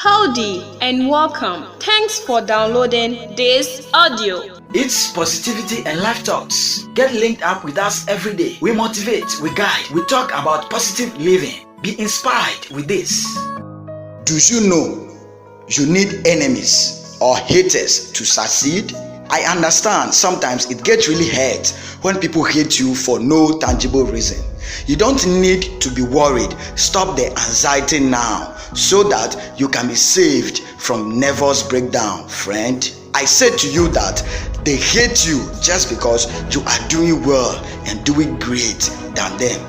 Howdy and welcome. Thanks for downloading this audio. It's Positivity and Life Talks. Get linked up with us every day. We motivate, we guide, we talk about positive living. Be inspired with this. Do you know you need enemies or haters to succeed? I understand sometimes it gets really hurt when people hate you for no tangible reason. You don't need to be worried. Stop the anxiety now so that you can be saved from nervous breakdown, friend. I said to you that they hate you just because you are doing well and doing great than them.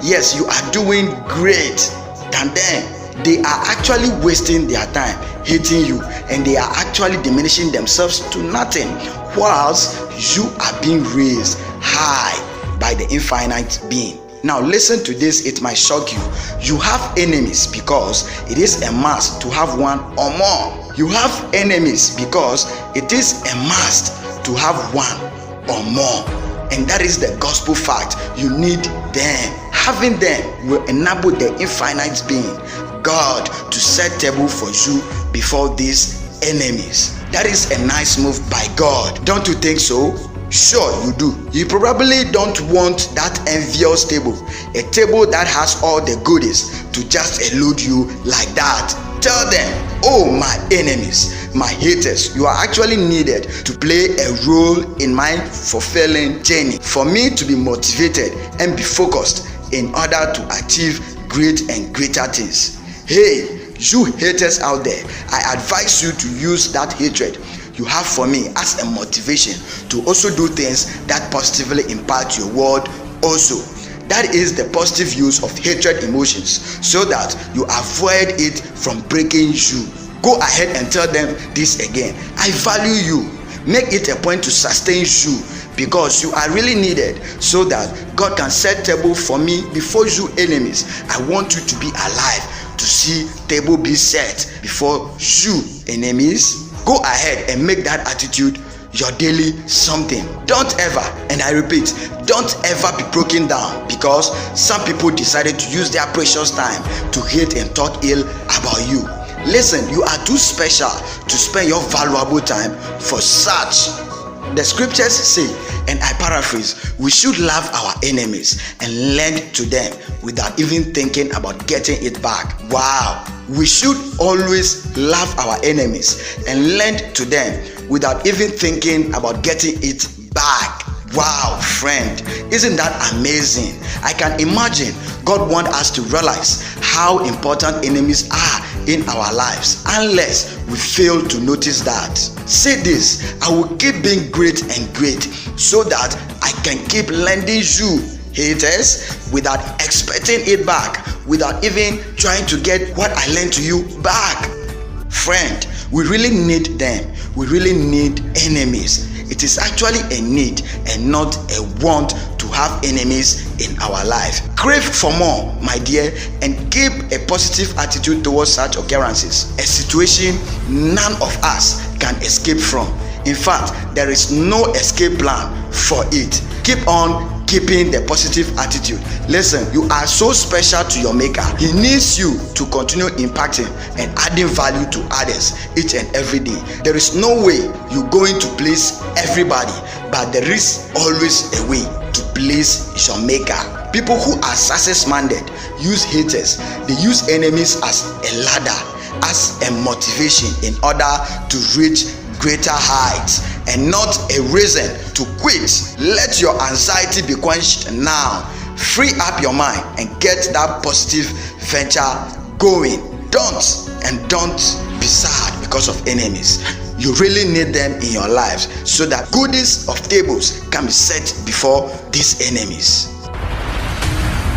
Yes, you are doing great than them. They are actually wasting their time hating you, and they are actually diminishing themselves to nothing, whilst you are being raised high by the infinite being. Now listen to this, it might shock you. You have enemies because it is a must to have one or more. You have enemies because it is a must to have one or more. And that is the gospel fact. You need them. Having them will enable the infinite being, God, to set table for you before these enemies. That is a nice move by God. Don't you think so? Sure you do. You probably don't want that envious table, a table that has all the goodies, to just elude you like that. Tell them, oh my enemies, my haters, you are actually needed to play a role in my fulfilling journey, for me to be motivated and be focused in order to achieve great and greater things. Hey, you haters out there, I advise you to use that hatred you have for me as a motivation to also do things that positively impact your world also. That is the positive use of hatred emotions, so that you avoid it from breaking you. Go ahead and tell them this again. I value you. Make it a point to sustain you, because you are really needed, so that God can set table for me before you enemies. I want you to be alive to see table be set before you enemies. Go ahead and make that attitude your daily something. Don't ever, and I repeat, don't ever be broken down because some people decided to use their precious time to hate and talk ill about you. Listen, you are too special to spend your valuable time for such. The scriptures say, and I paraphrase, we should love our enemies and lend to them without even thinking about getting it back. Wow. We should always love our enemies and lend to them without even thinking about getting it back. Wow, friend, isn't that amazing? I can imagine God wants us to realize how important enemies are in our lives unless we fail to notice that. Say this, I will keep being great and great so that I can keep lending you haters without expecting it back, without even trying to get what I lent to you back. Friend, we really need them. We really need enemies. It is actually a need and not a want to have enemies in our life. Crave for more, my dear, and keep a positive attitude towards such occurrences, a situation none of us can escape from. In fact, there is no escape plan for it. Keep on keeping the positive attitude. Listen, you are so special to your maker. He needs you to continue impacting and adding value to others each and every day. There is no way you're going to please everybody, but there is always a way to please your maker. People who are success-minded use haters. They use enemies as a ladder, as a motivation in order to reach greater heights and not a reason to quit. Let your anxiety be quenched now. Free up your mind and get that positive venture going. Don't be sad because of enemies. You really need them in your lives so that goodies of tables can be set before these enemies.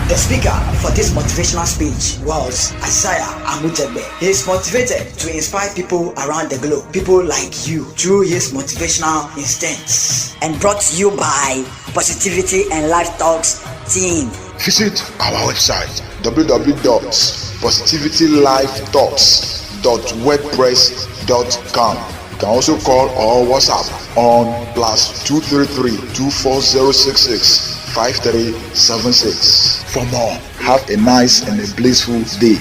The speaker for this motivational speech was Isaiah Amujegbe. He is motivated to inspire people around the globe, people like you, through his motivational instincts, and brought to you by Positivity and Life Talks team. Visit our website www.positivitylifetalks.wordpress.com. You can also call or WhatsApp on +233 24066 5376. For more, have a nice and a blissful day.